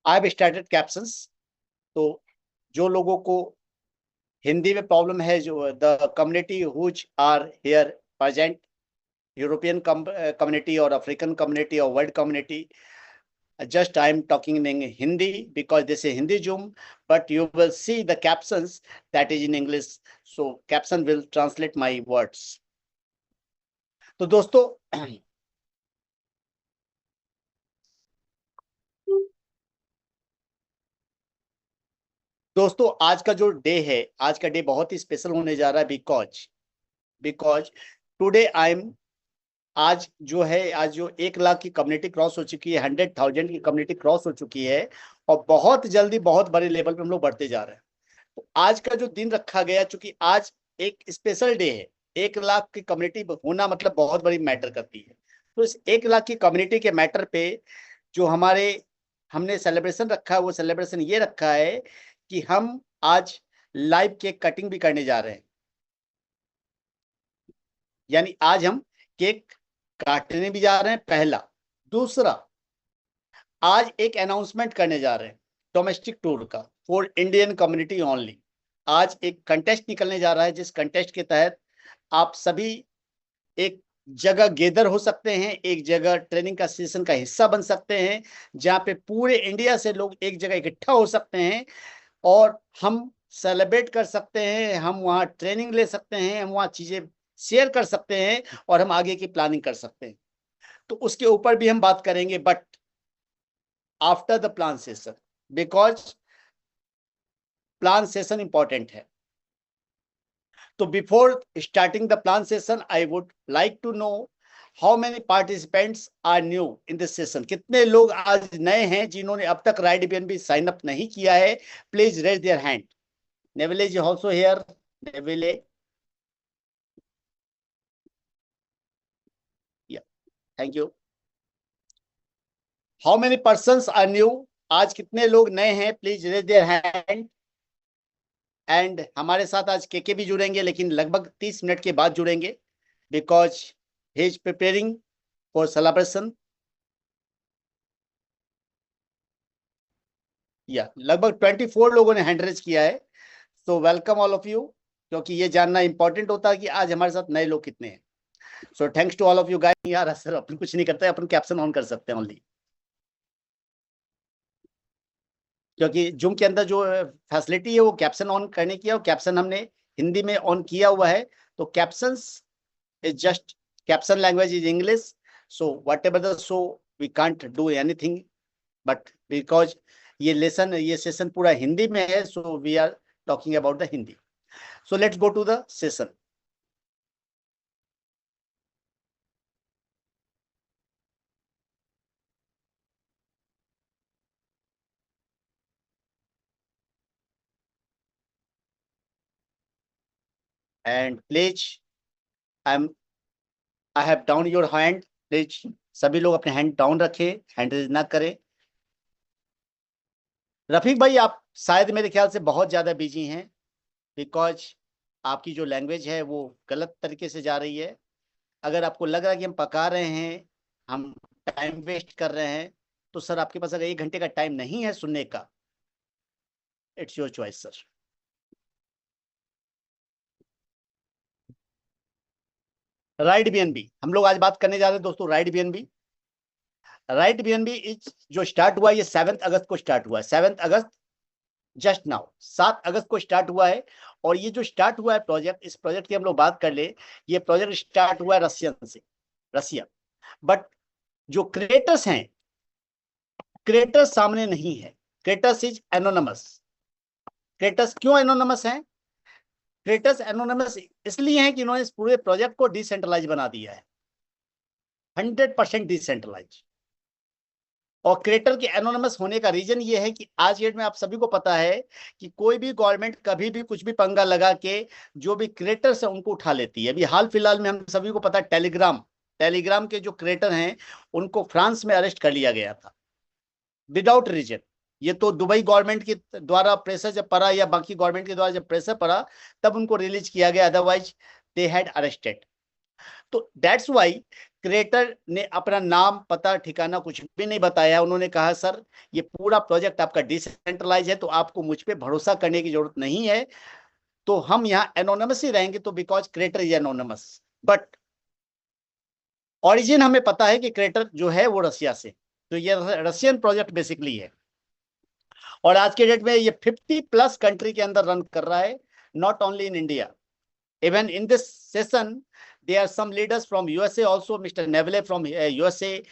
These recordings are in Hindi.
I have started captions. तो जो लोगों को हिंदी में प्रॉब्लम है, जो the community who's are here present, European community और अफ्रीकन कम्युनिटी और world community, just I'm talking in Hindi because this is Hindi Zoom, but you will see the captions that is in English, so caption will translate my words. तो दोस्तों आज का जो डे है, आज का डे बहुत ही स्पेशल होने जा रहा है बिकॉज टुडे आई एम, आज जो है, आज जो 1 लाख की कम्युनिटी क्रॉस हो चुकी है, 100,000 की कम्युनिटी क्रॉस हो चुकी है और बहुत जल्दी बहुत बड़े लेवल पे हम लोग बढ़ते जा रहे हैं। तो आज का जो दिन रखा गया, चूंकि आज एक स्पेशल डे है, 1 लाख की कम्युनिटी होना मतलब बहुत बड़ी मैटर करती है। तो इस 1 लाख की कम्युनिटी के मैटर पे जो हमने सेलिब्रेशन रखा है, वो सेलिब्रेशन ये रखा है कि हम आज लाइव केक कटिंग भी करने जा रहे हैं। यानी आज हम केक काटने भी जा रहे हैं, पहला। दूसरा, आज एक अनाउंसमेंट करने जा रहे हैं डोमेस्टिक टूर का, फॉर इंडियन कम्युनिटी ओनली। आज एक कंटेस्ट निकलने जा रहा है, जिस कंटेस्ट के तहत आप सभी एक जगह गेदर हो सकते हैं, एक जगह ट्रेनिंग का सेशन का हिस्सा बन सकते हैं, जहां पे पूरे इंडिया से लोग एक जगह इकट्ठा हो सकते हैं और हम सेलिब्रेट कर सकते हैं, हम वहाँ ट्रेनिंग ले सकते हैं, हम वहाँ चीजें शेयर कर सकते हैं और हम आगे की प्लानिंग कर सकते हैं। तो उसके ऊपर भी हम बात करेंगे, but after the plan session, because plan session important है। तो before starting the plan session, I would like to know how many participants are new in this session. कितने लोग आज नए हैं जिन्होंने अब तक राइड बीएनबी साइन अप नहीं किया है? Please raise their hand. Neville is also here. Neville, yeah, thank you. How many persons are new? आज कितने लोग नए हैं? Please raise their hand. And हमारे साथ आज केके भी जुड़ेंगे, लेकिन लगभग 30 मिनट के बाद जुड़ेंगे, because he is preparing for celebration. या लगभग 24 लोगों ने हैंड रेज किया है। So welcome all of you, क्योंकि ये जानना इंपॉर्टेंट होता है कि आज हमारे साथ नए लोग कितने हैं। So thanks to all of you guys. यार सर अपन कुछ नहीं करते, अपन कैप्शन ऑन कर सकते हैं ओनली, क्योंकि जूम के अंदर जो फैसिलिटी है वो कैप्शन ऑन करने की है, और कैप्शन हमने हिंदी में ऑन किया हुआ है। तो captions is just, caption language is English, so whatever the show we can't do anything, but because ये सेशन पूरा हिंदी में है, so we are talking about the Hindi. So let's go to the session. And please I have down your hand. Please सभी लोग अपने हैंड डाउन रखें, हैंड रेज ना करें। रफीक भाई, आप शायद मेरे ख्याल से बहुत ज्यादा बिजी हैं, बिकॉज आपकी जो लैंग्वेज है वो गलत तरीके से जा रही है। अगर आपको लग रहा है कि हम पका रहे हैं, हम टाइम वेस्ट कर रहे हैं, तो सर आपके पास अगर 1 घंटे का टाइम नहीं है सुनने का, it's your choice sir. Ride BNB हम लोग आज बात करने जा रहे हैं दोस्तों। Ride BNB, right BNB is जो स्टार्ट हुआ, ये 7 अगस्त को स्टार्ट हुआ है। 7 अगस्त, जस्ट नाउ 7 अगस्त को स्टार्ट हुआ है। और ये जो स्टार्ट हुआ है प्रोजेक्ट, इस प्रोजेक्ट की हम लोग बात कर ले, ये प्रोजेक्ट स्टार्ट हुआ है रशियन से, रसिया। बट जो क्रिएटर्स हैं, क्रिएटर्स सामने नहीं है। Creators is anonymous. क्रिएटर्स क्यों एनोनमस हैं? क्रिएटर्स एनोनमस इसलिए हैं कि इन्होंने इस पूरे प्रोजेक्ट को डिसेंट्रलाइज बना दिया है, 100% डिसेंट्रलाइज। और क्रिएटर के एनोनिमस होने का रीजन ये है कि आज डेट में आप सभी को पता है कि कोई भी गवर्नमेंट कभी भी कुछ भी पंगा लगा के जो भी क्रिएटर्स है उनको उठा लेती है। अभी हाल फिलहाल में हम सभी को पता है, टेलीग्राम के जो क्रिएटर हैं उनको फ्रांस में अरेस्ट कर लिया गया था विदाउट रीजन। ये तो दुबई गवर्नमेंट के द्वारा प्रेशर जब पड़ा, या बाकी गवर्नमेंट के द्वारा जब प्रेशर पड़ा, तब उनको रिलीज किया गया, अदरवाइज दे हैड अरेस्टेड। तो दैट्स वाई क्रिएटर ने अपना नाम, पता, ठिकाना कुछ भी नहीं बताया। उन्होंने कहा सर ये पूरा प्रोजेक्ट आपका डिसेंट्रलाइज है, तो आपको मुझ पे भरोसा करने की जरूरत नहीं है, तो हम यहाँ एनोनिमस ही रहेंगे, तो because creator is anonymous. But origin हमें पता है कि क्रिएटर जो है वो रसिया से, तो ये रशियन प्रोजेक्ट बेसिकली है। और आज के डेट में ये 50+ कंट्री के अंदर रन कर रहा है, not only in India. Even in this session, there are some leaders from USA also, Mr. Neville from USA,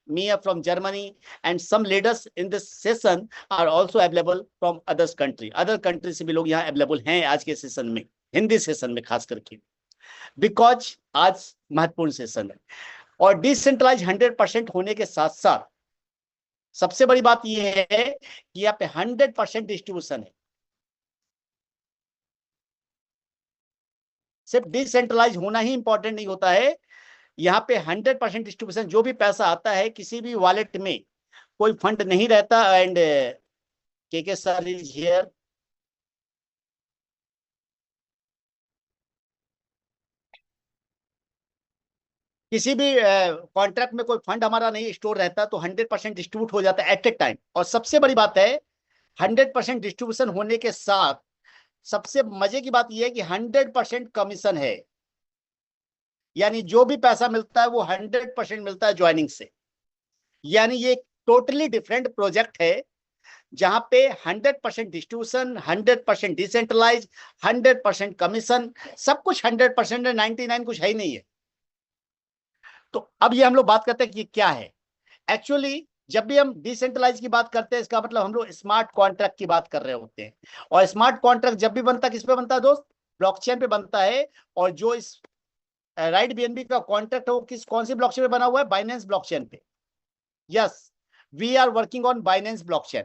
Mia from Germany, and some leaders in this session are also available from others country. Other countries से भी लोग यहाँ available हैं आज के सेशन में, हिंदी सेशन में खास करके, बिकॉज आज महत्वपूर्ण सेशन है। और डिसेंट्रलाइज 100% होने के साथ साथ सबसे बड़ी बात यह है कि यहाँ पे 100% डिस्ट्रीब्यूशन है। सिर्फ डिसेंट्रलाइज होना ही इंपॉर्टेंट नहीं होता है, यहाँ पे 100% डिस्ट्रीब्यूशन, जो भी पैसा आता है किसी भी वॉलेट में कोई फंड नहीं रहता। एंड के सर इज हियर, किसी भी कॉन्ट्रैक्ट में कोई फंड हमारा नहीं स्टोर रहता, तो 100% डिस्ट्रीब्यूट हो जाता है एट ए टाइम। और सबसे बड़ी बात है 100% डिस्ट्रीब्यूशन होने के साथ सबसे मजे की बात यह है कि 100% कमीशन है, यानी जो भी पैसा मिलता है वो 100% मिलता है ज्वाइनिंग से। यानी ये टोटली डिफरेंट प्रोजेक्ट है जहां पे 100% डिस्ट्रीब्यूशन, 100% डिसेंट्रलाइज, 100% कमीशन, सब कुछ 100% है, 99 कुछ है ही नहीं है। तो अब ये हम लोग बात करते हैं कि क्या है एक्चुअली। जब भी हम डिसेंट्रलाइज की बात करते हैं, इसका मतलब हम लोग स्मार्ट कॉन्ट्रैक्ट की बात कर रहे होते हैं। और स्मार्ट कॉन्ट्रैक्ट जब भी बनता है, किस पे बनता है दोस्त? ब्लॉकचेन पे बनता है। और जो इस राइट बीएनबी का कॉन्ट्रैक्ट है वो कौन सी ब्लॉकचेन पे बना हुआ है? बाइनेंस ब्लॉकचेन पे। Yes, we are working on Binance blockchain.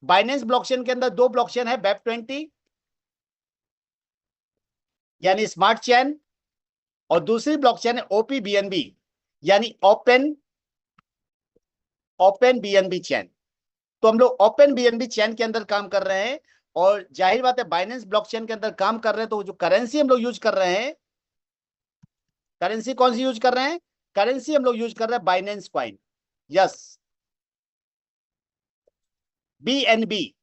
Binance blockchain के अंदर दो ब्लॉकचेन है, BEP20 यानी स्मार्ट चेन, और दूसरी ब्लॉकचेन है OPBNB यानी ओपन बीएनबी चेन। तो हम लोग ओपन बीएनबी चेन के अंदर काम कर रहे हैं। और जाहिर बात है बाइनेंस ब्लॉकचेन के अंदर काम कर रहे हैं, तो जो करेंसी हम लोग यूज कर रहे हैं, करेंसी कौन सी यूज कर रहे हैं? करेंसी हम लोग यूज कर रहे हैं बाइनेंस कॉइन। यस, BNB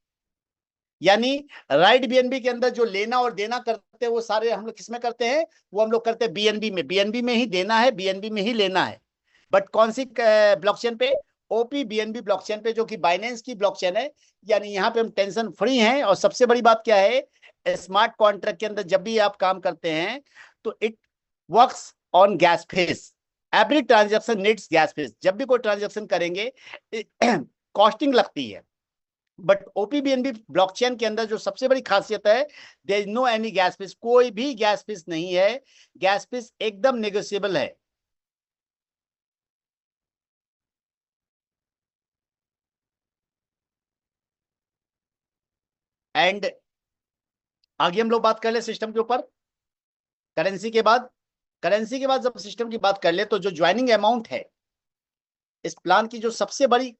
यानी राइट बीएनबी के अंदर जो लेना और देना करते हैं वो सारे हम लोग किसमें करते हैं? वो हम लोग करते हैं बीएनबी में। बीएनबी में ही देना है, बीएनबी में ही लेना है। बट कौन सी ब्लॉकचेन पे? OPBNB ब्लॉकचेन पे, जो कि बाइनेंस की ब्लॉकचेन है। यानी यहाँ पे हम टेंशन फ्री हैं। और सबसे बड़ी बात क्या है, स्मार्ट कॉन्ट्रैक्ट के अंदर जब भी आप काम करते हैं तो it works on gas face. Every transaction needs gas face. जब भी कोई ट्रांजेक्शन करेंगे कॉस्टिंग लगती है। बट OPBNB ब्लॉकचेन के अंदर जो सबसे बड़ी खासियत है, there is no any gas fees. कोई भी गैस फीस नहीं है, गैस फीस एकदम नेगोशिएबल है। एंड आगे हम लोग बात कर ले सिस्टम के ऊपर। करेंसी के बाद, करेंसी के बाद जब सिस्टम की बात कर ले, तो जो ज्वाइनिंग अमाउंट है इस प्लान की, जो सबसे बड़ी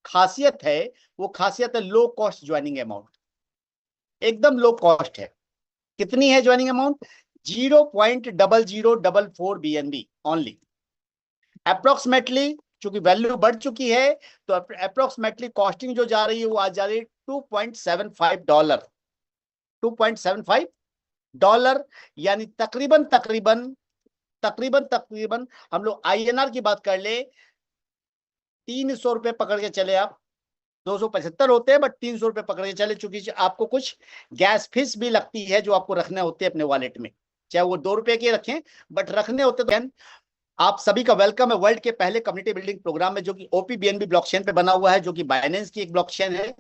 खासियत है वो खासियत है लो कॉस्ट ज्वाइनिंग अमाउंट। एकदम लो कॉस्ट है। कितनी है joining amount? 0.0044 BNB only. Approximately चूंकि वैल्यू बढ़ चुकी है, तो अप्रोक्सीमेटली कॉस्टिंग जो जा रही है वो आज जा रही है $2.75। $2.75 यानी तकरीबन तकरीबन तकरीबन तकरीबन हम लोग INR की बात कर ले, 300 रुपए पकड़ के चले आप। 275 होते हैं, बट 300 रुपए पकड़ के चले, चूंकि आपको कुछ गैस फीस भी लगती है जो आपको रखने होते हैं अपने वॉलेट में, चाहे वो 2 रुपए के रखें, बट रखने होते तो। आप सभी का वेलकम है वर्ल्ड के पहले कम्युनिटी बिल्डिंग प्रोग्राम में, जो कि OPBNB ब्लॉकचेन पे बना हुआ है, जो कि बाइनेंस की एक ब्लॉकचेन है।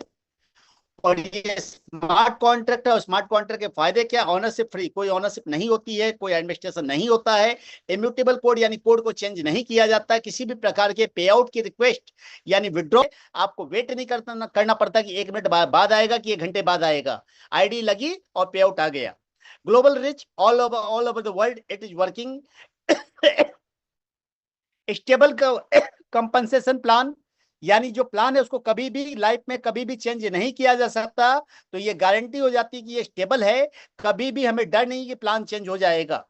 और ये स्मार्ट कॉन्ट्रैक्ट है। और स्मार्ट कॉन्ट्रैक्ट के फायदे क्या? ऑनरशिप फ्री, कोई ऑनरशिप नहीं होती है, कोई एडमिनिस्ट्रेशन नहीं होता है, इम्यूटेबल कोड यानी कोड को चेंज नहीं किया जाता है, किसी भी प्रकार के पे आउट की रिक्वेस्ट यानी विड्रॉ आपको वेट नहीं करना पड़ता कि 1 मिनट बाद आएगा कि 1 घंटे बाद आएगा। आईडी लगी और पे आउट आ गया। Global rich, all over the world it is working. Stable compensation plan, यानी जो प्लान है उसको कभी भी लाइफ में कभी भी चेंज नहीं किया जा सकता। तो ये गारंटी हो जाती है कि ये स्टेबल है, कभी भी हमें डर नहीं कि प्लान चेंज हो जाएगा।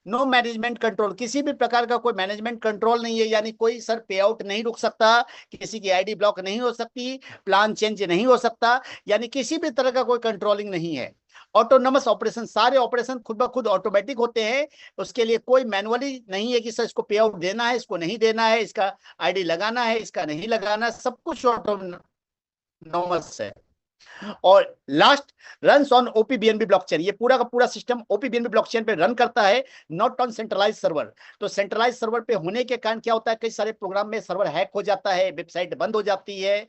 नो मैनेजमेंट कंट्रोल, किसी भी प्रकार का कोई मैनेजमेंट कंट्रोल नहीं है, यानी कोई सर पे आउट नहीं रुक सकता, किसी की आईडी ब्लॉक नहीं हो सकती, प्लान चेंज नहीं हो सकता, यानी किसी भी तरह का कोई कंट्रोलिंग नहीं है। ऑटोनोमस ऑपरेशन, सारे ऑपरेशन खुद ब खुद ऑटोमेटिक होते हैं, उसके लिए कोई मैनुअली नहीं है कि सर इसको पे आउट देना है, इसको नहीं देना है, इसका आईडी लगाना है, इसका नहीं लगाना, सब कुछ ऑटोनोमस है। और लास्ट, रन्स ऑन ओपीबीएनबी ब्लॉकचेन, ये पूरा का पूरा सिस्टम ओपीबीएनबी ब्लॉकचेन पे रन करता है, नॉट ऑन सेंट्रलाइज सर्वर। तो सेंट्रलाइज सर्वर पे होने के कारण क्या होता है, कई सारे प्रोग्राम में सर्वर हैक हो जाता है, वेबसाइट बंद हो जाती है,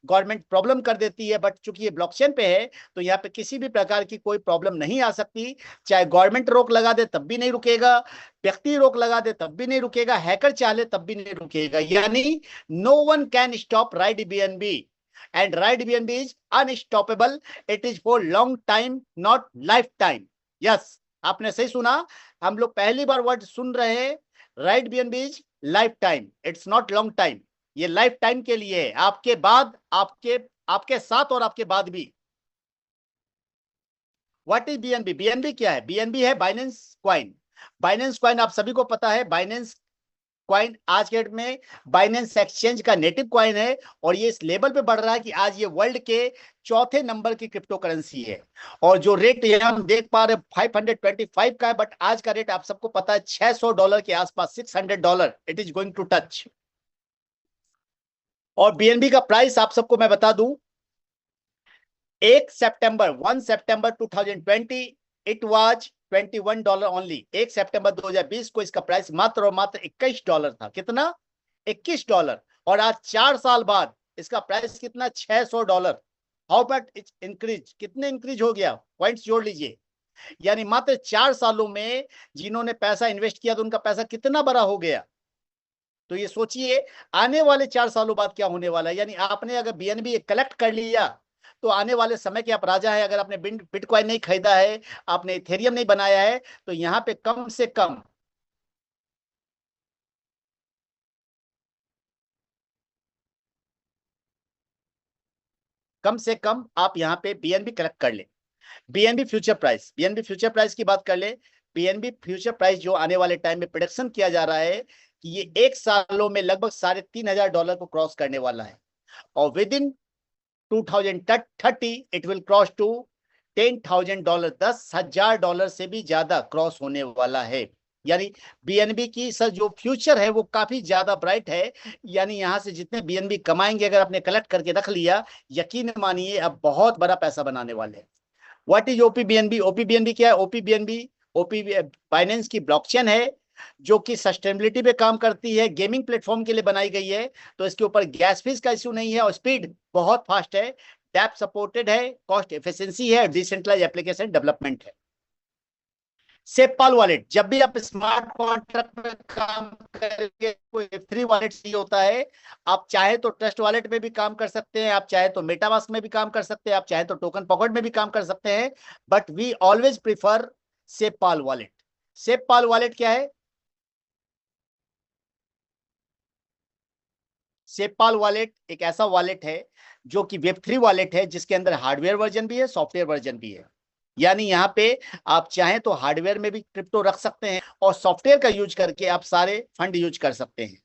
गवर्नमेंट प्रॉब्लम कर देती है। बट चूंकि ये ब्लॉकचेन पे है तो यहाँ पे किसी भी प्रकार की कोई प्रॉब्लम नहीं आ सकती, चाहे गवर्नमेंट रोक लगा दे तब भी नहीं रुकेगा, व्यक्ति रोक लगा दे तब भी नहीं रुकेगा, हैकर चाहे तब भी नहीं रुकेगा। यानी no one can stop RideBnB, and RideBnB is unstoppable. It is for long time, not lifetime. Yes, आपने सही सुना, हम लोग पहली बार वर्ड सुन रहे हैं, RideBnB is lifetime, it's not long time. ये लाइफ टाइम के लिए है, आपके बाद, आपके साथ और आपके बाद भी। What is BNB? बीएनबी क्या है? बीएनबी है बाइनेंस क्वाइन। बाइनेंस क्वाइन आप सभी को पता है, बाइनेंस क्वाइन आज के डेट में बाइनेंस एक्सचेंज का नेटिव क्वाइन है, और ये इस लेवल पे बढ़ रहा है कि आज ये वर्ल्ड के चौथे नंबर की क्रिप्टो करेंसी है। और जो रेट यहाँ हम देख पा रहे $525 का है, बट आज का रेट आप सबको पता है $600 के आसपास, $600 it is going to touch. और बीएनबी का प्राइस आप सबको मैं बता दूं, 1 सितंबर 2020 इट वाज $21 ओनली। 1 सितंबर 2020 को इसका प्राइस मात्र और मात्र $21 था। कितना? $21। और आज 4 साल बाद इसका प्राइस कितना? $600। हाउ बट इट्स इंक्रीज, कितने इंक्रीज हो गया? पॉइंट्स जोड़ लीजिए। यानी मात्र 4 सालों में जिन्होंने पैसा इन्वेस्ट किया तो उनका पैसा कितना बड़ा हो गया। तो ये सोचिए आने वाले 4 सालों बाद क्या होने वाला है। यानी आपने अगर बीएनबी कलेक्ट कर लिया तो आने वाले समय के आप राजा हैं। अगर आपने बिटकॉइन नहीं खरीदा है, आपने इथेरियम नहीं बनाया है, तो यहां पे कम से कम आप यहां पे बीएनबी कलेक्ट कर ले। BNB future price, BNB future price की बात कर ले। बीएनबी फ्यूचर प्राइस जो आने वाले टाइम में प्रोडक्शन किया जा रहा है कि ये 1 सालों में लगभग $3,500 को क्रॉस करने वाला है, और within 2030 it will cross to $10,000, $10,000 से भी ज्यादा क्रॉस होने वाला है। यानी बीएनबी की सर जो फ्यूचर है वो काफी ज्यादा ब्राइट है। यानी यहां से जितने बीएनबी कमाएंगे, अगर आपने कलेक्ट करके रख लिया, यकीन मानिए अब बहुत बड़ा पैसा बनाने वाले हैं। What is ओपीबीएनबी? ओपीबीएनबी क्या है? ओपी बाइनेंस की ब्लॉकचेन है जो कि सस्टेनेबिलिटी पे काम करती है, गेमिंग प्लेटफॉर्म के लिए बनाई गई है। तो इसके ऊपर गैस फीस का इश्यू नहीं है, और स्पीड बहुत फास्ट है, डैप सपोर्टेड है, कॉस्ट एफिशिएंसी है, डिसेंट्रलाइज एप्लीकेशन डेवलपमेंट है। सेपपाल वॉलेट, जब भी आप स्मार्ट कॉन्ट्रैक्ट में काम करेंगे कोई फ्री वॉलेट ही होता है। आप चाहे तो ट्रस्ट वॉलेट में भी काम कर सकते हैं, आप चाहे तो मेटामास्क में भी काम कर सकते हैं, आप चाहे तो टोकन पॉकेट में भी काम कर सकते हैं, but we always prefer SafePal wallet. SafePal wallet क्या है? सेपपाल वॉलेट एक ऐसा वॉलेट है जो कि वेब3 वॉलेट है, जिसके अंदर हार्डवेयर वर्जन भी है, सॉफ्टवेयर वर्जन भी है। यानी यहाँ पे आप चाहें तो हार्डवेयर में भी क्रिप्टो रख सकते हैं, और सॉफ्टवेयर का यूज करके आप सारे फंड यूज कर सकते हैं।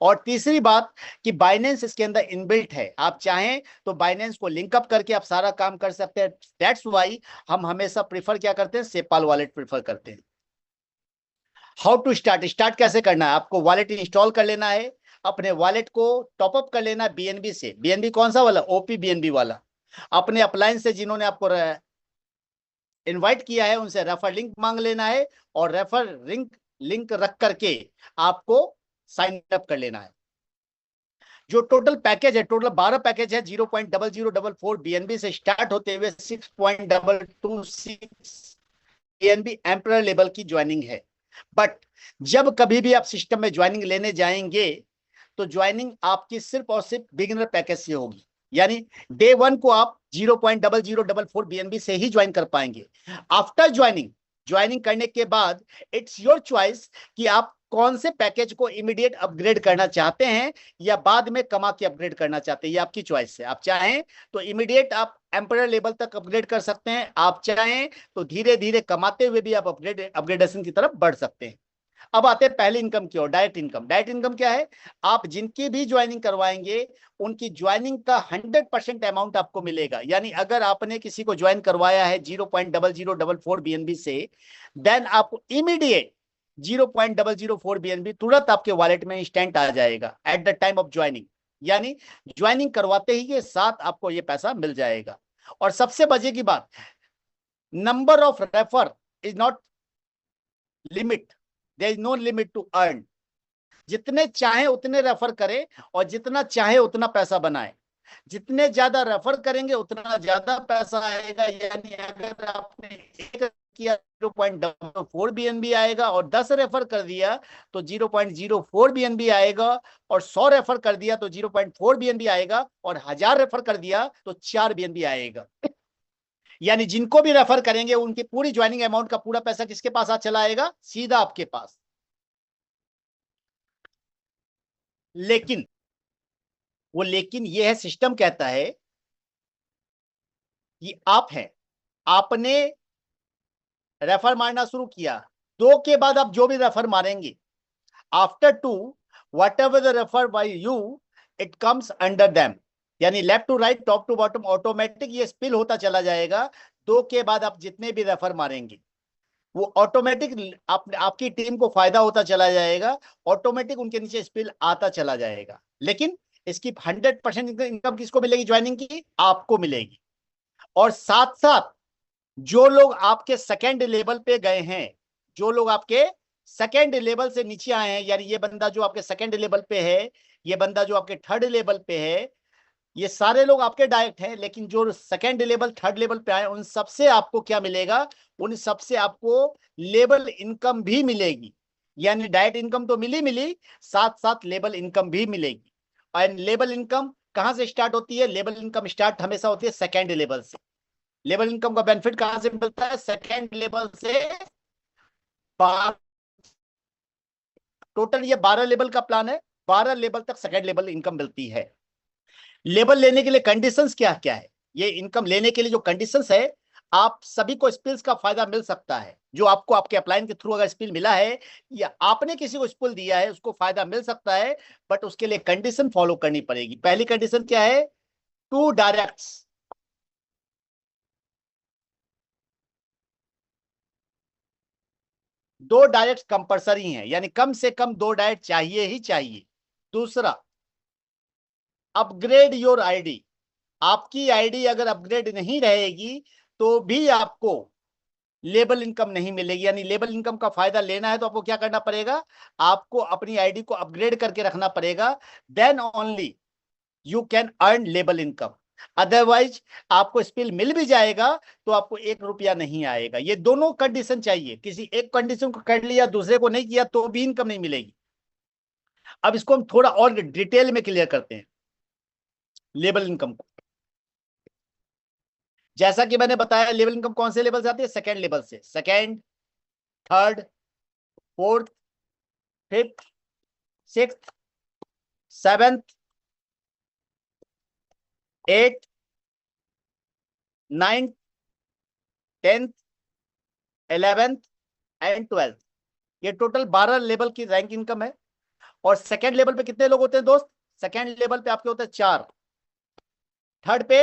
और तीसरी बात कि बाइनेंस इसके अंदर इनबिल्ट है, आप चाहें तो बाइनेंस को लिंकअप करके आप सारा काम कर सकते हैं। दैट्स वाई हम हमेशा प्रीफर क्या करते हैं? सेपपाल वॉलेट प्रीफर करते हैं। हाउ टू स्टार्ट कैसे करना है? आपको वॉलेट इंस्टॉल कर लेना है, अपने वॉलेट को टॉपअप कर लेना बीएनबी से। बीएनबी कौन सा वाला? ओपीबीएनबी वाला। अपने अपलायंस से जिन्होंने आपको इनवाइट किया है उनसे रेफर लिंक मांग लेना है, और रेफर लिंक रख करके आपको साइन अप कर लेना है। जो टोटल पैकेज है, टोटल 12 पैकेज है, 0.0044 बीएनबी से स्टार्ट होते हुए 6.226 बीएनबी एम्परर लेवल की ज्वाइनिंग है। बट जब कभी भी आप सिस्टम में ज्वाइनिंग लेने जाएंगे तो ज्वाइनिंग आपकी सिर्फ और सिर्फ बिगिनर पैकेज से होगी। यानी डे 1 को आप 0.0044 बीएनबी से ही ज्वाइन कर पाएंगे। आफ्टर ज्वाइनिंग करने के बाद इट्स योर चॉइस कि आप कौन से पैकेज को इमीडिएट अपग्रेड करना चाहते हैं या बाद में कमा के अपग्रेड करना चाहते हैं, ये आपकी चॉइस है। आप चाहें तो इमीडिएट आप एम्परर लेवल तक अपग्रेड कर सकते हैं, आप चाहें तो धीरे धीरे कमाते हुए भी आप अपग्रेडेशन की तरफ बढ़ सकते हैं। अब आते हैं पहली इनकम की ओर, डायरेक्ट इनकम। डायरेक्ट इनकम क्या है? आप जिनकी भी ज्वाइनिंग करवाएंगे उनकी ज्वाइनिंग का 100% अमाउंट आपको मिलेगा। यानी अगर आपने किसी को ज्वाइन करवाया है 0.0044 BNB से, देन आपको इमीडिएट 0.004 BNB तुरंत आपके वॉलेट में इंस्टेंट आ जाएगा at the time of joining. यानी ज्वाइनिंग करवाते ही के साथ आपको ये पैसा मिल जाएगा। और सबसे मजे की बात, number of refer is not limit, there is no limit to earn. जितने चाहे उतने रेफर करें और जितना चाहे उतना पैसा बनाए। जितने ज्यादा रेफर करेंगे उतना ज्यादा पैसा आएगा। यानी अगर आपने एक किया 0.04 BNB आएगा और 10 रेफर कर दिया तो 0.04 BNB आएगा, और 100 रेफर कर दिया तो 0.4 BNB आएगा, और 1000 रेफर कर दिया तो 4 BNB आएगा। यानी जिनको भी रेफर करेंगे उनकी पूरी ज्वाइनिंग अमाउंट का पूरा पैसा किसके पास आ चला आएगा? सीधा आपके पास। लेकिन ये है, सिस्टम कहता है कि आप हैं, आपने रेफर मारना शुरू किया, 2 के बाद आप जो भी रेफर मारेंगे, after 2 whatever the refer by you it comes under them. यानी left to right, top to bottom, automatic ये स्पिल होता चला जाएगा। 2 के बाद आप जितने भी रेफर मारेंगे वो ऑटोमेटिक आपकी टीम को फायदा होता चला जाएगा, ऑटोमेटिक उनके नीचे स्पिल आता चला जाएगा। लेकिन इसकी 100% इनकम किसको मिलेगी? ज्वाइनिंग की आपको मिलेगी। और साथ साथ जो लोग आपके सेकेंड लेवल पे गए हैं, जो लोग आपके सेकेंड लेवल से नीचे आए हैं, यानी ये बंदा जो आपके सेकेंड लेवल पे है, ये बंदा जो आपके थर्ड लेवल पे है, ये सारे लोग आपके डायरेक्ट हैं। लेकिन जो सेकेंड लेवल थर्ड लेवल पे आए उन सबसे आपको क्या मिलेगा? उन सबसे आपको लेवल इनकम भी मिलेगी। यानी डायरेक्ट इनकम तो मिली, साथ साथ लेवल इनकम भी मिलेगी। और लेवल इनकम कहां से स्टार्ट होती है? लेवल इनकम स्टार्ट हमेशा होती है सेकेंड लेवल से। लेवल इनकम का बेनिफिट कहां से मिलता है? सेकेंड लेवल से। टोटल ये 12 लेवल का प्लान है, 12 लेवल तक सेकेंड लेवल इनकम मिलती है। लेवल लेने के लिए कंडीशंस क्या क्या है? ये इनकम लेने के लिए जो कंडीशंस है, आप सभी को स्किल्स का फायदा मिल सकता है। जो आपको आपके अपलाइन के थ्रू अगर स्किल मिला है या आपने किसी को स्किल दिया है उसको फायदा मिल सकता है, बट उसके लिए कंडीशन फॉलो करनी पड़ेगी। पहली कंडीशन क्या है? 2 डायरेक्ट्स। 2 डायरेक्ट कंपलसरी हैं, यानी कम से कम 2 डायरेक्ट चाहिए ही चाहिए। दूसरा, अपग्रेड योर आईडी। आपकी आईडी अगर अपग्रेड नहीं रहेगी तो भी आपको लेबल इनकम नहीं मिलेगी। यानी लेबल इनकम का फायदा लेना है तो आपको क्या करना पड़ेगा? आपको अपनी आईडी को अपग्रेड करके रखना पड़ेगा, then only you can earn लेबल इनकम। अदरवाइज आपको स्पिल मिल भी जाएगा तो आपको 1 रुपया नहीं आएगा। ये दोनों कंडीशन चाहिए, किसी एक कंडीशन को कर लिया दूसरे को नहीं किया तो भी इनकम नहीं मिलेगी। अब इसको हम थोड़ा और डिटेल में क्लियर करते हैं लेबल इनकम को। जैसा कि मैंने बताया, लेवल इनकम कौन से लेवल से आती है? सेकेंड लेवल से। Second, third, fourth, fifth, sixth, seventh, eight, ninth, 10th, 11th and 12th। ये टोटल 12 लेवल की रैंक इनकम है। और सेकेंड लेवल पे कितने लोग होते हैं दोस्त? सेकेंड लेवल पे आपके होते हैं 4, थर्ड पे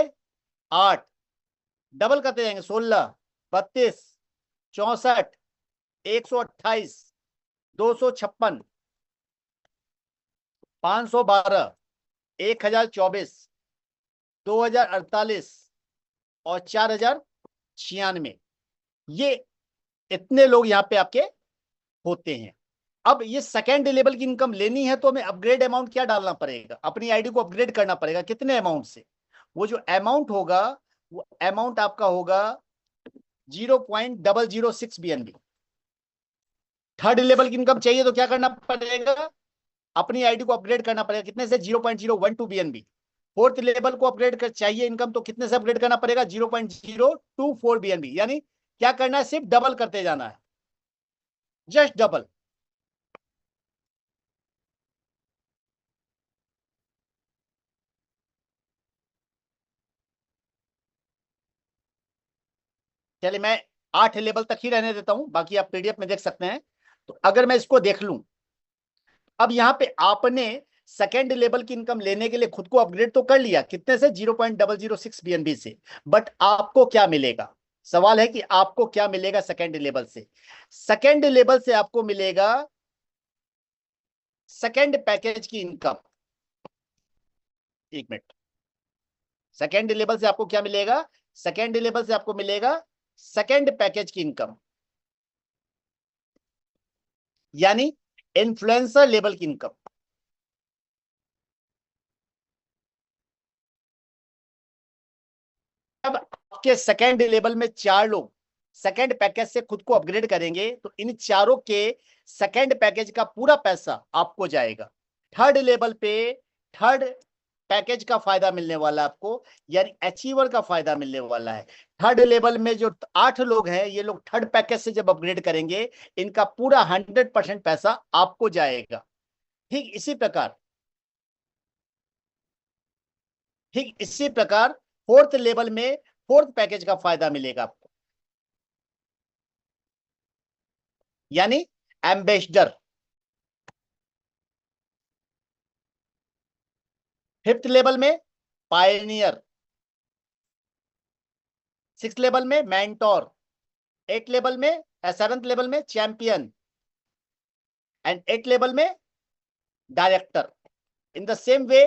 8, डबल करते जाएंगे 16, 32, 64, 128, 256, 512, 1024, 2048 और 4096। ये इतने लोग यहाँ पे आपके होते हैं। अब ये सेकेंड लेवल की इनकम लेनी है तो हमें अपग्रेड अमाउंट क्या डालना पड़ेगा? अपनी आईडी को अपग्रेड करना पड़ेगा। कितने अमाउंट से? वो जो अमाउंट होगा वो अमाउंट आपका होगा 0.006 BNB। थर्ड लेवल की इनकम चाहिए तो क्या करना पड़ेगा? अपनी आईडी को अपग्रेड करना पड़ेगा। कितने से? 0.012 BNB। फोर्थ लेवल को अपग्रेड कर चाहिए इनकम तो कितने से अपग्रेड करना पड़ेगा? 0.024 BNB। यानी क्या करना है? सिर्फ डबल करते जाना है, जस्ट डबल। चलिए मैं 8 लेवल तक ही रहने देता हूं, बाकी आप पीडीएफ में देख सकते हैं। तो अगर मैं इसको देख लूं, अब यहां पे आपने सेकेंड लेवल की इनकम लेने के लिए खुद को अपग्रेड तो कर लिया, कितने से 0.006 बीएनबी से, बट आपको क्या मिलेगा? सवाल है कि आपको क्या मिलेगा सेकेंड लेवल से? सेकेंड लेवल से आपको मिलेगा सेकेंड पैकेज की इनकम। एक मिनट, सेकेंड लेवल से आपको क्या मिलेगा? सेकेंड लेवल से आपको मिलेगा सेकेंड पैकेज की इनकम, यानी इन्फ्लुएंसर लेवल की इनकम। अब आपके सेकेंड लेवल में 4 लोग सेकेंड पैकेज से खुद को अपग्रेड करेंगे, तो इन चारों के सेकेंड पैकेज का पूरा पैसा आपको जाएगा। थर्ड लेवल पे थर्ड पैकेज का फायदा मिलने वाला है आपको, यानी अचीवर का फायदा मिलने वाला है। थर्ड लेवल में जो 8 लोग हैं, ये लोग थर्ड पैकेज से जब अपग्रेड करेंगे, इनका पूरा 100% पैसा आपको जाएगा। ठीक इसी प्रकार फोर्थ लेवल में फोर्थ पैकेज का फायदा मिलेगा आपको, यानी एम्बेसडर। फिफ्थ लेवल में पायनियर, सिक्स लेवल में मेंटोर, एट लेवल में सेवेंथ लेवल में चैंपियन, एंड एट लेवल में director. In the same way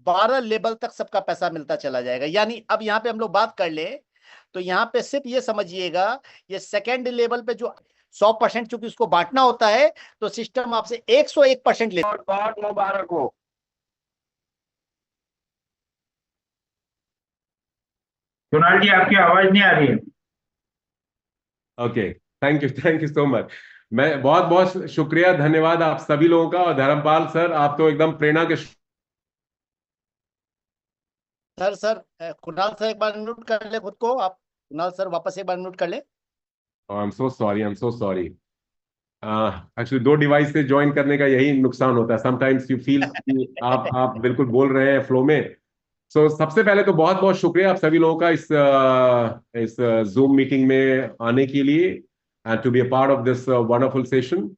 12 level तक सबका पैसा मिलता चला जाएगा। यानी अब यहां पे हम लोग बात कर ले, तो यहां पे सिर्फ ये समझिएगा, ये सेकेंड लेवल पे जो 100% चूंकि उसको बांटना होता है, तो सिस्टम आपसे 101% लेता है। बहुत मुबारक हो। कुणाल जी, आपकी आवाज नहीं आ रही है। Okay, thank you so much. मैं बहुत बहुत शुक्रिया, धन्यवाद आप सभी लोगों का। और धर्मपाल सर, आप तो एकदम प्रेरणा के। सर कुणाल सर एक बार म्यूट कर ले खुद को आप। कुणाल सर वापस एक बार म्यूट कर ले। I am so sorry. Actually 2 device से ज्वाइन करने का यही नुकसान होता है। समटाइम्स यू फील कि आप बिल्कुल बोल रहे हैं फ्लो में। सबसे पहले तो बहुत बहुत शुक्रिया आप सभी लोगों का इस जूम मीटिंग में आने के लिए, and to be a part of this wonderful session.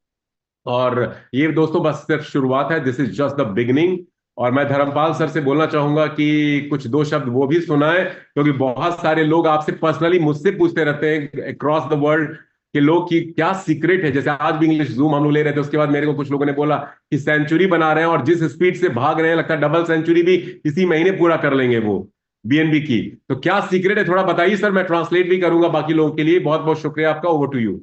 और ये दोस्तों बस सिर्फ शुरुआत है, this is just the beginning. और मैं धर्मपाल सर से बोलना चाहूंगा कि कुछ 2 शब्द वो भी सुनाए, क्योंकि बहुत सारे लोग आपसे पर्सनली मुझसे पूछते रहते हैं अक्रॉस द वर्ल्ड कि लोग की क्या सीक्रेट है। जैसे आज भी इंग्लिश जूम हम लोग ले रहे थे, उसके बाद मेरे को कुछ लोगों ने बोला कि सेंचुरी बना रहे हैं और जिस स्पीड से भाग रहे हैं लगता है डबल सेंचुरी भी इसी महीने पूरा कर लेंगे वो बीएनबी की। तो क्या सीक्रेट है, थोड़ा बताइए सर। मैं ट्रांसलेट भी करूंगा बाकी लोगों के लिए। बहुत बहुत शुक्रिया आपका। Over to you.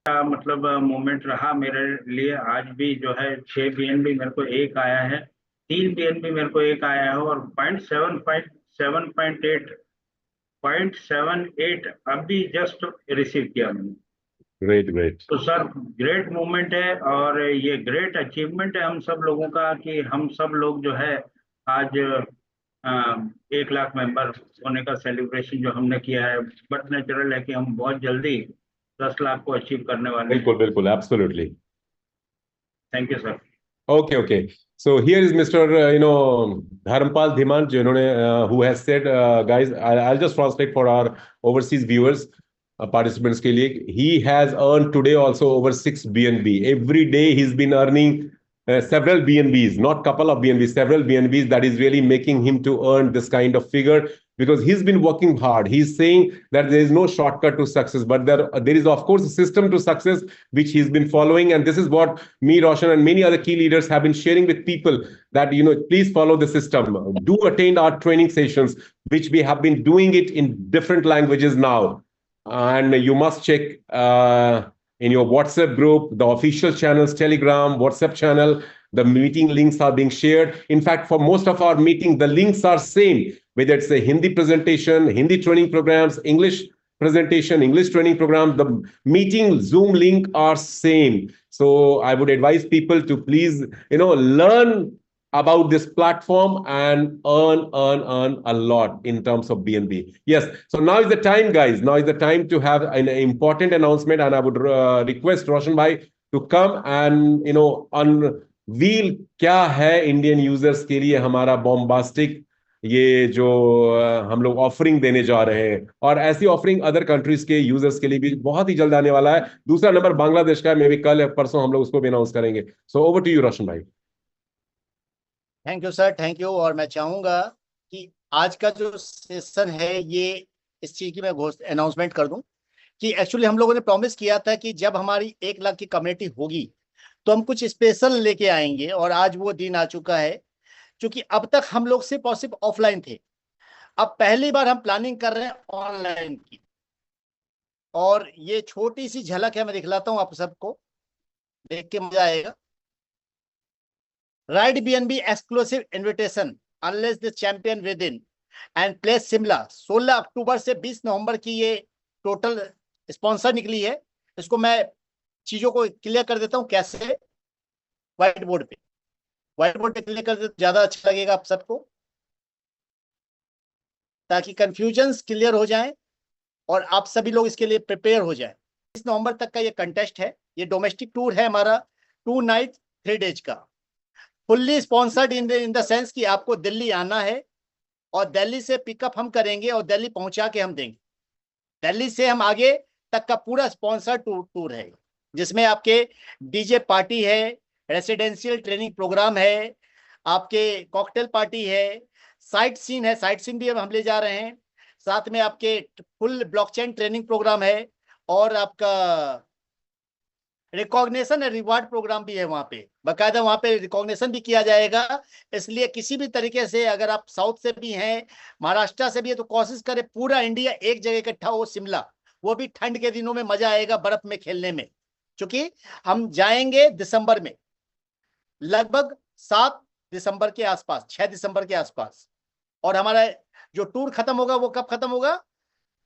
मतलब मोमेंट रहा मेरे लिए। आज भी जो है 6 बीएनबी मेरे को एक आया है, 3 बीएनबी मेरे को एक आया है, और 0.78 अभी जस्ट रिसीव किया मैंने। ग्रेट। तो सर ग्रेट मोमेंट है, और ये ग्रेट अचीवमेंट है हम सब लोगों का कि हम सब लोग जो है आज 1 लाख मेंबर होने का सेलिब्रेशन जो हमने किया है। बट नेचुरल है कि हम बहुत जल्दी 10 लाख को अचीव करने वाले हैं। बिल्कुल absolutely. Thank you sir. Okay. So here is Mr. Dharmpal Dhiman, जिन्होंने who has said, guys, I'll just translate for our overseas viewers, participants के लिए. He has earned today also over 6 BNB. Every day he's been earning several BNBs, not couple of BNBs, several BNBs. That is really making him to earn this kind of figure, because he's been working hard. He's saying that there is no shortcut to success, but there is of course a system to success which he's been following. And this is what me, Roshan, and many other key leaders have been sharing with people, that please follow the system. Do attend our training sessions, which we have been doing it in different languages now. And you must check in your WhatsApp group, the official channels, Telegram, WhatsApp channel, the meeting links are being shared. In fact, for most of our meetings, the links are same, whether it's a Hindi presentation, Hindi training programs, English presentation, English training program, the meeting Zoom link are same. So I would advise people to please, learn about this platform and earn a lot in terms of BNB. Yes. So now is the time, guys. Now is the time to have an important announcement, and I would request Roshan Bhai to come and unveil क्या है Indian users के लिए हमारा bombastic ये जो हम लोग ऑफरिंग देने जा रहे हैं, और ऐसी ऑफरिंग अदर कंट्रीज के यूजर्स के लिए भी बहुत ही जल्द आने वाला है। दूसरा नंबर बांग्लादेश का है, मे बी कल या परसों हम लोग उसको भी अनाउंस करेंगे। सो ओवर टू यू रोशन भाई। Thank you sir, thank you. और मैं चाहूंगा कि आज का जो सेशन है ये इस चीज की मैं अनाउंसमेंट कर दूं कि एक्चुअली हम लोगों ने प्रॉमिस किया था कि जब हमारी 1 लाख की कम्युनिटी होगी तो हम कुछ स्पेशल लेके आएंगे, और आज वो दिन आ चुका है। क्योंकि अब तक हम लोग सिर्फ और सिर्फ ऑफलाइन थे, अब पहली बार हम प्लानिंग कर रहे हैं ऑनलाइन की। और ये छोटी सी झलक है, मैं दिखलाता हूं आप सबको, देख के मजा आएगा। Ride BNB exclusive invitation unless the champion with in and place Shimla, 16 अक्टूबर से 20 नवंबर की ये टोटल स्पॉन्सर निकली है। इसको मैं चीजों को क्लियर कर देता हूं कैसे। व्हाइट बोर्ड पे क्लियर कर देता ज्यादा अच्छा लगेगा आप सबको, ताकि कंफ्यूजन्स क्लियर हो जाएं और आप सभी लोग इसके लिए प्रिपेयर हो जाएं। 20 नवंबर तक का ये कंटेस्ट है। ये डोमेस्टिक टूर है हमारा 2 नाइट 3 डेज का, fully sponsored in the sense कि आपको दिल्ली आना है और दिल्ली से पिकअप हम करेंगे और दिल्ली पहुंचा के हम देंगे। दिल्ली से हम आगे तक का पूरा स्पॉन्सर्ड टूर है, जिसमें आपके डीजे पार्टी है, रेसिडेंशियल ट्रेनिंग प्रोग्राम है, आपके कॉकटेल पार्टी है, साइट सीन है, साइट सीन भी हम ले जा रहे हैं, साथ में आपके फुल ब्लॉकचेन ट्रेनिंग प्रोग्राम है, और आपका रिकॉग्निशन एंड रिवार्ड प्रोग्राम भी है। वहां पे बाकायदा वहां पे रिकॉग्निशन भी किया जाएगा। इसलिए किसी भी तरीके से अगर आप साउथ से भी हैं, महाराष्ट्र से भी है, तो कोशिश करें पूरा इंडिया एक जगह इकट्ठा हो, शिमला, वो भी ठंड के दिनों में मजा आएगा बर्फ में खेलने में। क्योंकि हम जाएंगे दिसंबर में, लगभग 7 दिसंबर के आसपास, 6 दिसंबर के आसपास। और हमारा जो टूर खत्म होगा वो कब खत्म होगा?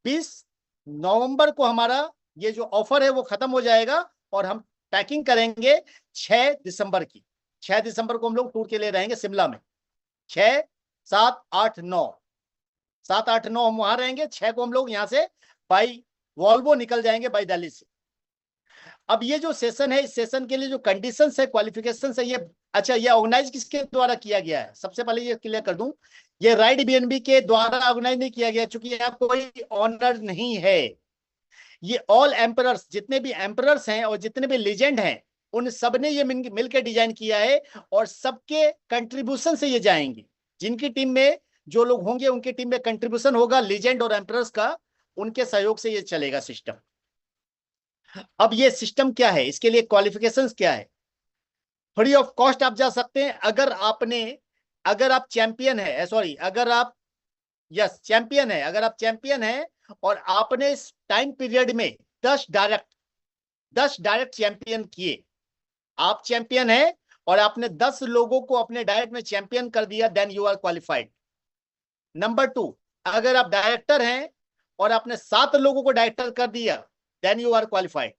20 नवंबर को हमारा ये जो ऑफर है वो खत्म हो जाएगा, और हम पैकिंग करेंगे 6 दिसंबर की। 6 दिसंबर को हम लोग टूर के लिए रहेंगे शिमला में। 6, 7, 8, 9, 7, 8, 9 हम वहां रहेंगे। 6 को हम लोग यहाँ से बाई वॉल्वो निकल जाएंगे, बाई दिल्ली से। अब ये जो सेशन है, इस सेशन के लिए जो कंडीशंस है, क्वालिफिकेशंस है, ये अच्छा, ये ऑर्गेनाइज किसके द्वारा किया गया है? सबसे पहले ये क्लियर कर दूं, ये राइड BNB के द्वारा ऑर्गेनाइज नहीं किया गया, क्योंकि यहाँ कोई ऑनर नहीं है। ये ऑल एम्परर्स, जितने भी एम्परर्स हैं और जितने भी लीजेंड हैं, उन सब ने ये मिलकर डिजाइन किया है, और सबके कंट्रीब्यूशन से ये जाएंगे। जिनकी टीम में जो लोग होंगे उनकी टीम में कंट्रीब्यूशन होगा लीजेंड और एम्परर्स का, उनके सहयोग से ये चलेगा सिस्टम। अब ये सिस्टम क्या है, इसके लिए क्वालिफिकेशंस क्या है? फ्री ऑफ कॉस्ट आप जा सकते हैं अगर आप चैंपियन है, सॉरी, अगर आप चैंपियन है और आपने इस टाइम पीरियड में 10 डायरेक्ट चैंपियन किए। आप चैंपियन है और आपने 10 लोगों को अपने डायरेक्ट में चैंपियन कर दिया, then you are qualified. Number 2, अगर आप डायरेक्टर हैं और आपने 7 लोगों को डायरेक्टर कर दिया, देन यू आर क्वालिफाइड।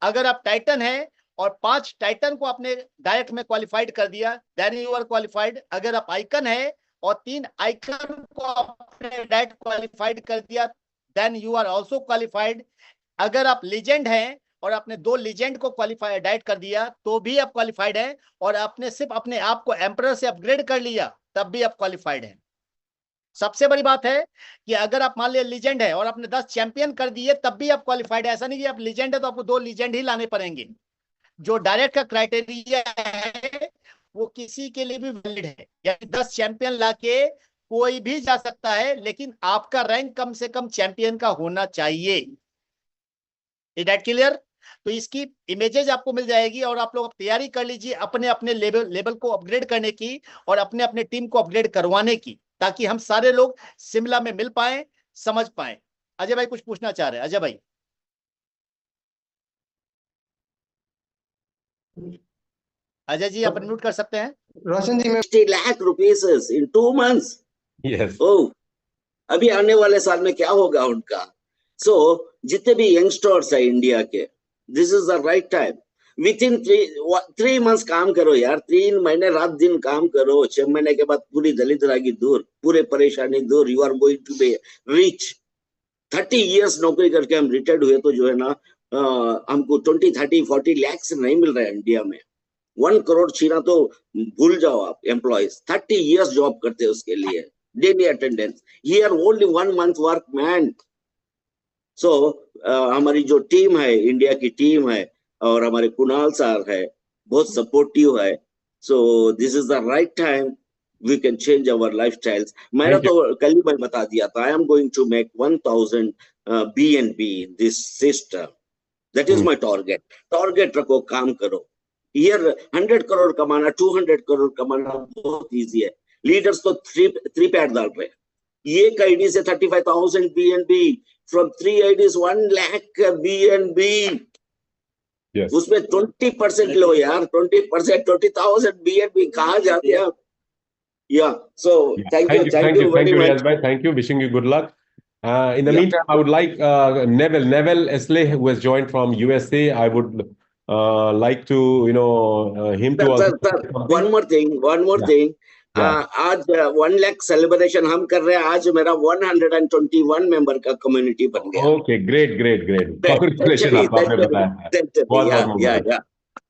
अगर आप टाइटन है और 5 टाइटन को आपने डायरेक्ट में क्वालिफाइड कर दिया, देन यू आर क्वालिफाइड। अगर आप आइकन है और 3 आइकन को आपने डायरेक्ट क्वालिफाइड कर दिया, then you are also qualified. अगर आप लीजेंड हैं और आपने 2 लीजेंड को क्वालिफाइड डायरेक्ट कर दिया, तो भी आप क्वालिफाइड हैं। और आपने सिर्फ अपने आप को एम्परर से अपग्रेड कर लिया, तब भी आप क्वालिफाइड हैं। सबसे बड़ी बात है कि अगर आप मान लिया लीजेंड है और आपने 10 चैंपियन कर दिए, तब भी आप क्वालिफाइड है। ऐसा नहीं कि आप लीजेंड है तो आपको 2 लीजेंड ही लाने पड़ेंगे। जो डायरेक्ट का क्राइटेरिया है वो किसी के लिए भी वैलिड है, यानी 10 चैंपियन लाके कोई भी जा सकता है, लेकिन आपका रैंक कम से कम चैंपियन का होना चाहिए। Is that clear? तो इसकी इमेजेस आपको मिल जाएगी, और आप लोग तैयारी कर लीजिए अपने अपने लेवल को अपग्रेड करने की और अपने अपने टीम को अपग्रेड करवाने की, ताकि हम सारे लोग शिमला में मिल पाए, समझ पाए। अजय भाई कुछ पूछना चाह रहे हैं? अजय भाई, अजय जी आप अनम्यूट कर सकते हैं। रोशन जी, मैं 60 lakh rupees in 2 months। Yes. अभी आने वाले साल में क्या होगा उनका? सो जितने भी यंगस्टर्स है इंडिया के, this is the right time. With in 3 months काम करो यार, 3 महीने रात दिन काम करो। 6 महीने के बाद पूरी दलित रागी दूर, पूरे परेशानी दूर। You are going to be rich. 30 years नौकरी करके हम रिटायर्ड हुए तो जो है ना, हमको 20, 30, 40 lakhs नहीं मिल रहा है इंडिया में। 1 crore छीना तो भूल जाओ आप। एम्प्लॉयज 30 years जॉब करते हैं उसके लिए। daily attendance. Here only 1 month work, man. So हमारी जो टीम है, इंडिया की टीम है, और हमारे कुणाल सर है, बहुत सपोर्टिव है. So this is the right time we can change our lifestyles. मैंने Thank you. तो कल ही मैं बता दिया था, I am going to make 1000 BNB in this system. That is my target. Target रखो, काम करो. Here 100 करोड़ कमाना, 200 करोड़ कमाना बहुत easy है. लीडर्स तो थ्री पैड डाल रहे हैं. एक आईडी से 35,000 BNB, from 3 IDs 1 lakh BNB. Yes. उसमें 20% लो यार, 20%, 20,000 BNB कहाँ जाते हैं? Yeah. So thank you very much. Riyaz bhai. Thank you. Wishing you good luck. In the meantime, I would like Neville Esley, who has joined from USA. I would like to, him to also. Sir, one more thing. आज 1 lakh सेलिब्रेशन हम कर रहे हैं. आज मेरा 121 मेंबर का कम्युनिटी बन गया. Okay, great. Congratulations. आपको आपने बताया. बहुत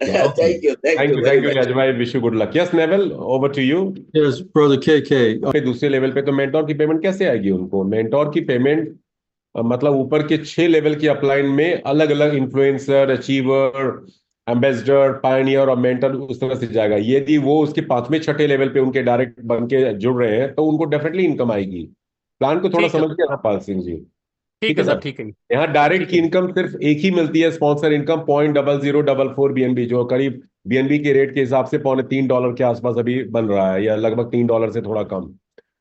Thank you. Thank you, Riyaz bhai. Wish you good luck. Yes, Neville, over to you. Yes, brother KK. दूसरे लेवल पे तो मेंटोर की पेमेंट कैसे आएगी उनको? मेंटोर की पेमेंट मतलब ऊपर के 6 लेवल की अपलाइन में अलग अलग इन्फ्लुएंसर, अचीवर, एम्बेसडर, पायनियर और मेंटर उस तरह से जाएगा. यदि वो उसके 5वें 6ठे लेवल पे उनके डायरेक्ट बन के जुड़ रहे हैं तो उनको डेफिनेटली इनकम आएगी. प्लान को थोड़ा समझ के पाल सिंह जी. ठीक है सर, ठीक है. यहाँ डायरेक्ट की इनकम सिर्फ एक ही मिलती है, स्पॉन्सर इनकम 0.0044 BNB, जो करीब BNB के रेट के हिसाब से $3 के आसपास अभी बन रहा है, या लगभग $3 से थोड़ा कम.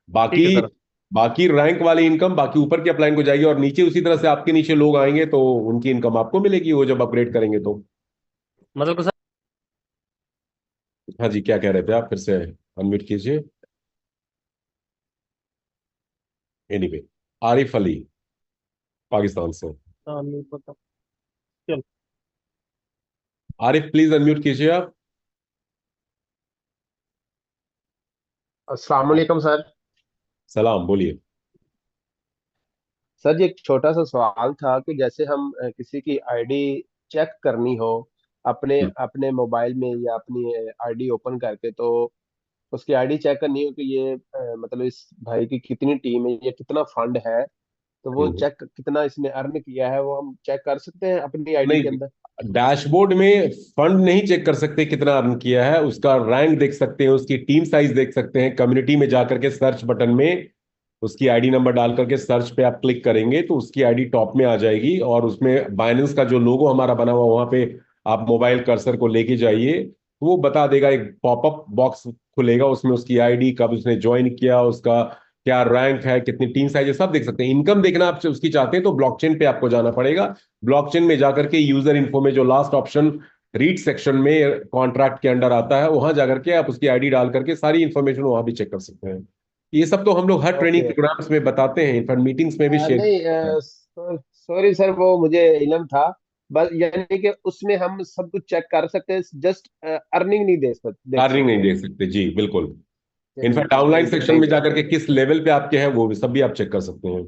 बाकी रैंक वाली इनकम बाकी ऊपर की अपलाइन को जाएगी, और नीचे उसी तरह से आपके नीचे लोग आएंगे तो उनकी इनकम आपको मिलेगी वो जब अपग्रेड करेंगे तो. मतलब सर, हाँ जी, क्या कह रहे थे आप? फिर से अनम्यूट कीजिए. एनीवे, आरिफ अली पाकिस्तान से. नहीं पता. चल आरिफ प्लीज अनम्यूट कीजिए आप. अस्सलाम वालेकुम सर. सलाम, बोलिए. सर जी, एक छोटा सा सवाल था कि जैसे हम किसी की आईडी चेक करनी हो अपने अपने मोबाइल में या अपनी आईडी ओपन करके, तो उसकी आईडी चेक करनी हो कि ये मतलब इस भाई की कितनी टीम है, ये कितना फंड है, तो वो चेक कितना इसने अर्न किया है वो हम चेक कर सकते हैं अपनी आईडी के अंदर? डैशबोर्ड में फंड नहीं चेक कर सकते कितना अर्न किया है, उसका रैंक देख सकते हैं, उसकी टीम साइज देख सकते हैं. कम्युनिटी में जाकर के सर्च बटन में उसकी आईडी नंबर डाल करके सर्च पे आप क्लिक करेंगे तो उसकी आईडी टॉप में आ जाएगी, और उसमें बाइनेंस का जो लोगो हमारा बना हुआ वहां पे आप मोबाइल कर्सर को लेके जाइए तो वो बता देगा. एक पॉपअप बॉक्स खुलेगा, उसमें उसकी आईडी, कब उसने ज्वाइन किया, उसका क्या रैंक है, कितनी टीम साइज है, सब देख सकते हैं. इनकम देखना आप उसकी चाहते हैं तो ब्लॉकचेन पे आपको जाना पड़ेगा. ब्लॉकचेन में जाकर के यूजर इन्फो में जो लास्ट ऑप्शन रीड सेक्शन में कॉन्ट्रैक्ट के अंडर आता है, वहां जाकर के आप उसकी आईडी डाल करके सारी इंफॉर्मेशन वहां भी चेक कर सकते हैं. ये सब तो हम लोग हर ट्रेनिंग प्रोग्राम्स में बताते हैं, इनफैक्ट मीटिंग्स में भी शेयर. सॉरी सर, वो मुझे इल्म था बस, यानी कि उसमें हम सब कुछ चेक कर सकते हैं, जस्ट अर्निंग नहीं देख सकते. जी बिल्कुल. इनफैक्ट डाउनलाइन सेक्शन में जाकर के किस लेवल पे आपके हैं वो सब भी आप चेक कर सकते हैं.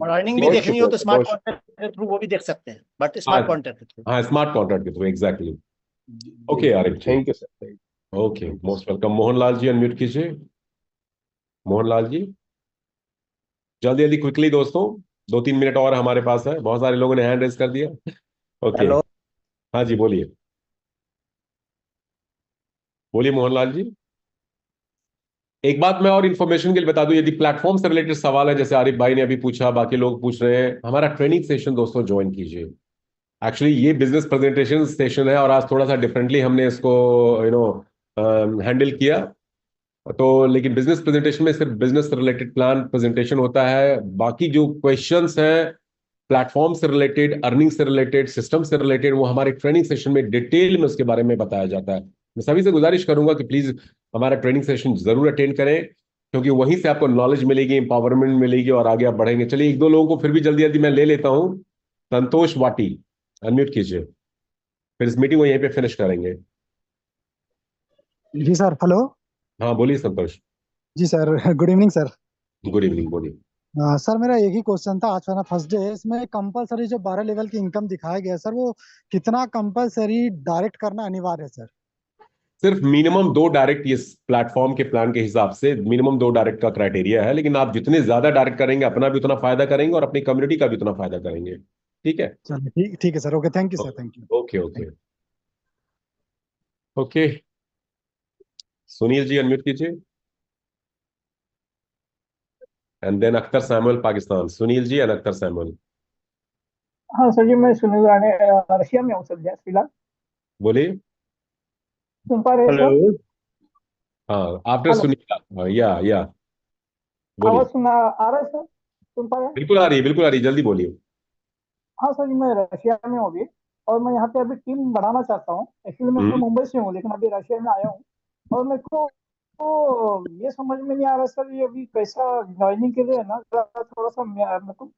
और अर्निंग भी देखनी हो तो स्मार्ट कॉन्ट्रैक्ट के थ्रू वो भी देख सकते हैं, बट स्मार्ट कॉन्ट्रैक्ट के थ्रू. हाँ, स्मार्ट कॉन्ट्रैक्ट के through, exactly. Okay Arif, thank you sir. Okay, most welcome. Mohanlal ji unmute कीजिए. मोहनलाल जी जल्दी क्विकली दोस्तों, 2-3 मिनट और हमारे पास है. बहुत सारे लोगों ने हैंड रेज कर दिया. ओके, हाँ जी बोलिए मोहनलाल जी. एक बात मैं और इन्फॉर्मेशन के लिए बता दूं, यदि प्लेटफॉर्म से रिलेटेड सवाल है, जैसे आरिफ भाई ने अभी पूछा, बाकी लोग पूछ रहे हैं, हमारा ट्रेनिंग सेशन दोस्तों ज्वाइन कीजिए. एक्चुअली ये बिजनेस प्रेजेंटेशन सेशन है और आज थोड़ा सा डिफरेंटली हमने इसको हैंडल किया. तो लेकिन बिजनेस प्रेजेंटेशन में सिर्फ बिजनेस रिलेटेड प्लान प्रेजेंटेशन होता है. बाकी जो क्वेश्चंस हैं प्लेटफॉर्म से रिलेटेड, अर्निंग से रिलेटेड, सिस्टम से रिलेटेड, वो हमारे ट्रेनिंग सेशन में डिटेल में उसके बारे में बताया जाता है. मैं सभी से गुजारिश करूंगा कि प्लीज हमारा ट्रेनिंग सेशन जरूर अटेंड करें, क्योंकि वहीं से आपको नॉलेज मिलेगी, एम्पावरमेंट मिलेगी और आगे आप बढ़ेंगे. चलिए 1-2 लोगों को फिर भी जल्दी जल्दी मैं ले लेता हूं. संतोष वाटी अनम्यूट कीजिए, फिर इस मीटिंग को यहीं पे फिनिश करेंगे. जी सर. हेलो. हाँ बोलिए संतोष. जी sir, good evening sir. Good evening, बोलिए. सर मेरा एक ही क्वेश्चन था. आज मेरा फर्स्ट डे है, इसमें कंपलसरी जो 12 लेवल की इनकम दिखाया गया है सर, वो कितना कंपलसरी डायरेक्ट करना अनिवार्य है सर? सिर्फ मिनिमम 2 डायरेक्ट, इस प्लेटफॉर्म के प्लान के हिसाब से मिनिमम 2 डायरेक्ट का क्राइटेरिया है, लेकिन आप जितने ज्यादा डायरेक्ट करेंगे अपना भी उतना फायदा करेंगे और अपनी कम्युनिटी का भी उतना फायदा करेंगे। ठीक है, चलिए ठीक ठीक है sir. Okay, thank you sir, thank you. Okay okay okay. Sunil ji unmute कीजिए, and then Akhtar Samuel Pakistan. Sunil ji and Akhtar Samuel, हाँ सर जी, मैं सुनील राणे रशिया में हूँ सर फिलहाल। बोलिए। सुन पा रहे हैं सर? हेलो। हाँ, आफ्टर हेलो, सुनील, या आवाज बोलिए। सुना आ रहा है सर? सुन पा रहे हैं? बिल्कुल आ रही है, बिल्कुल आ रही है, जल्दी बोलिए। हाँ सर जी, मैं रशिया में हूँ अभी, और मैं यहाँ पे अभी टीम बढ़ाना चाहता हूँ। एक्चुअली मैं मुंबई से हूँ, लेकिन अभी रशिया में आया हूँ। और मेरे को तो ये समझ में नहीं आ रहा सर, ये अभी कैसा ज्वाइनिंग के लिए है ना, थोड़ा सा मेरे को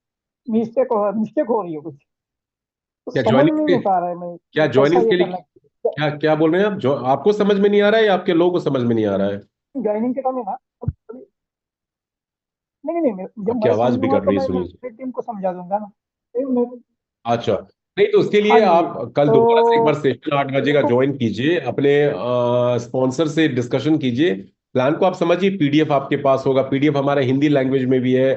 मिस्टेक हो रही है कुछ, तो क्या समझ ज्वाइनिंग में के, नहीं पा रहा है मैं क्या कैसा ज्वाइनिंग ये के लिए, करना। क्या क्या बोल रहे हैं आप? जो आपको समझ में नहीं आ रहा है या आपके लोगों को समझ में नहीं आ रहा है? ज्वाइनिंग के टाइम है ना, नहीं नहीं नहीं, जब आपकी मैं आवाज समझूंगा बिगड़ तो रही है मैं सुनील। मेरी टीम को समझा दूंगा ना। अच्छा, नहीं तो उसके हाँ लिए जी, आप कल तो दोबारा से एक बार सेशन 8 बजे का देखो, ज्वाइन कीजिए, अपने स्पॉन्सर से डिस्कशन कीजिए, प्लान को आप समझिए। पीडीएफ आपके पास होगा, पीडीएफ हमारा हिंदी लैंग्वेज में भी है,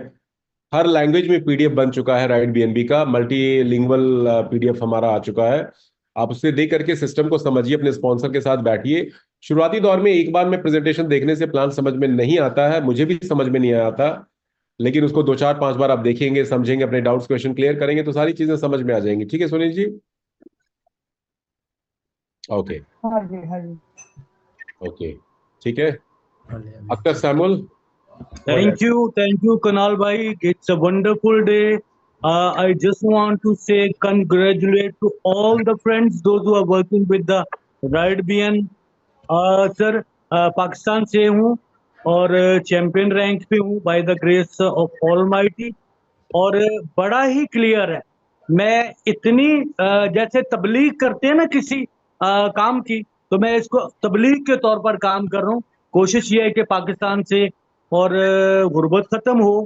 हर लैंग्वेज में पीडीएफ बन चुका है। राइट बीएनबी का मल्टीलिंगुअल पीडीएफ हमारा आ चुका है। आप उससे देख करके सिस्टम को समझिए, अपने स्पॉन्सर के साथ बैठिए। शुरुआती दौर में एक बार में प्रेजेंटेशन देखने से प्लान समझ में नहीं आता है, मुझे भी समझ में नहीं आया था, लेकिन उसको 2 4 5 बार आप देखेंगे, समझेंगे, अपने डाउट्स क्वेश्चन क्लियर करेंगे तो सारी चीजें समझ में आ जाएंगी। ठीक है सुनील जी? ओके हाँ जी, हाँ जी। ओके, ठीक है। Akhtar Samuel, Thank you, Kunal bhai. It's a wonderful day. I just want to say congratulate to all the friends, those who are working with the Ride BN. Sir, Pakistan से हूँ और चैंपियन रैंक पे हूँ by the grace of almighty. और बड़ा ही क्लियर है, मैं इतनी जैसे तबलीग करते हैं ना किसी काम की, तो मैं इसको तबलीग के तौर पर काम कर रहा हूँ। कोशिश ये है कि पाकिस्तान से और गुर्बत खत्म हो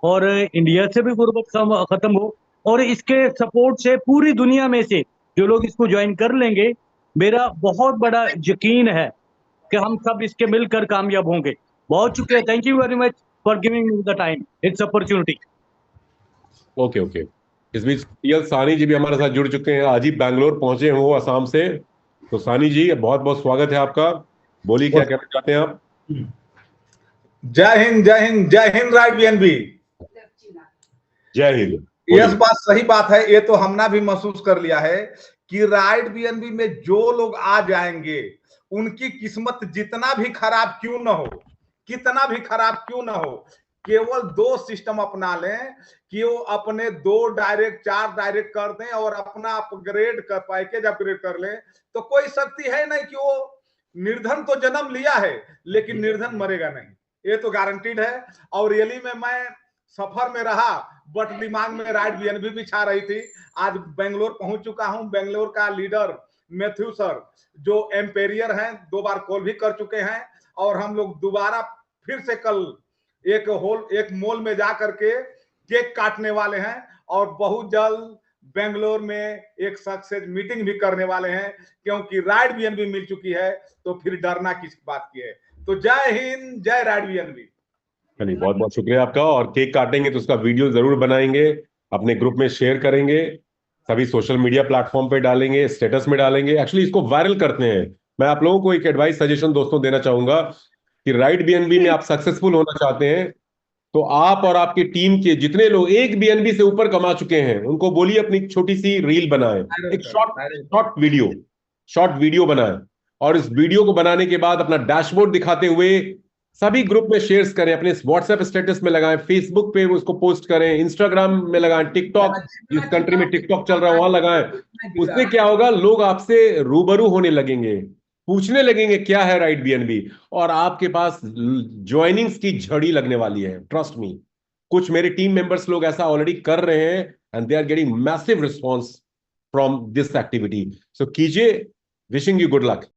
और इंडिया से भी गुर्बत खत्म हो, और इसके सपोर्ट से पूरी दुनिया में से जो लोग इसको ज्वाइन कर लेंगे, मेरा बहुत बड़ा यकीन है कि हम सब इसके मिलकर कामयाब होंगे। बहुत शुक्रिया, thank you very much for giving me the time, it's opportunity. Okay okay. इस बीच पीएल सानी जी भी हमारे साथ जुड़ चुके हैं, आज ही बैंगलोर पहुंचे हैं वो असम से। तो सानी जी बहुत बहुत स्वागत है आपका, बोलिए क्या कहना चाहते हैं आप? जय हिंद, जय हिंद, जय हिंद। राइट बीएनबी, जय हिंद। यह बात सही बात है। ये तो हमने भी महसूस कर लिया है कि राइट बीएनबी में जो लोग आ जाएंगे उनकी किस्मत जितना भी खराब क्यों ना हो, कितना भी खराब क्यों ना हो, केवल 2 सिस्टम अपना लें कि वो अपने 2 डायरेक्ट 4 डायरेक्ट कर दें और अपना अपग्रेड कर, पैकेज अपग्रेड कर लें, तो कोई शक्ति है नहीं कि वो निर्धन तो जन्म लिया है लेकिन निर्धन मरेगा नहीं, ये तो गारंटीड है। और रियली में मैं सफर में रहा, बट दिमाग में राइट बीएनबी भी छा रही थी। आज बेंगलोर पहुंच चुका हूं। बेंगलोर का लीडर मैथ्यू सर जो एम्पेरियर हैं, 2 बार कॉल भी कर चुके हैं, और हम लोग दोबारा फिर से कल एक मॉल में जा करके केक काटने वाले हैं, और बहुत जल्द बेंगलोर में एक सक्सेस मीटिंग भी करने वाले हैं, क्योंकि राइट बीएनबी मिल चुकी है, तो फिर डरना किस बात की है। तो जय हिंद, जय राइट बीएनबी। चलिए बहुत बहुत शुक्रिया आपका। और केक काटेंगे तो उसका वीडियो जरूर बनाएंगे, अपने ग्रुप में शेयर करेंगे, सभी सोशल मीडिया प्लेटफॉर्म पे डालेंगे, स्टेटस में डालेंगे, एक्चुअली इसको वायरल करते हैं। मैं आप लोगों को एक एडवाइस सजेशन दोस्तों देना चाहूंगा कि राइट बीएनबी में आप सक्सेसफुल होना चाहते हैं तो आप और आपकी टीम के जितने लोग एक बीएनबी से ऊपर कमा चुके हैं उनको बोलिए अपनी छोटी सी रील बनाएं, एक शॉर्ट वीडियो बनाएं, और इस वीडियो को बनाने के बाद अपना डैशबोर्ड दिखाते हुए सभी ग्रुप में शेयर्स करें, अपने व्हाट्सएप स्टेटस में लगाएं, फेसबुक पे उसको पोस्ट करें, इंस्टाग्राम में लगाएं, टिकटॉक, जिस कंट्री में टिकटॉक चल रहा है वहां लगाएं। उससे क्या होगा, लोग आपसे रूबरू होने लगेंगे, पूछने लगेंगे क्या है राइट बीएनबी, और आपके पास ज्वाइनिंग्स की झड़ी लगने वाली है। ट्रस्ट मी, कुछ मेरे टीम मेंबर्स लोग ऐसा ऑलरेडी कर रहे हैं and they are getting massive response from this activity. So कीजिए, विशिंग यू गुड लक।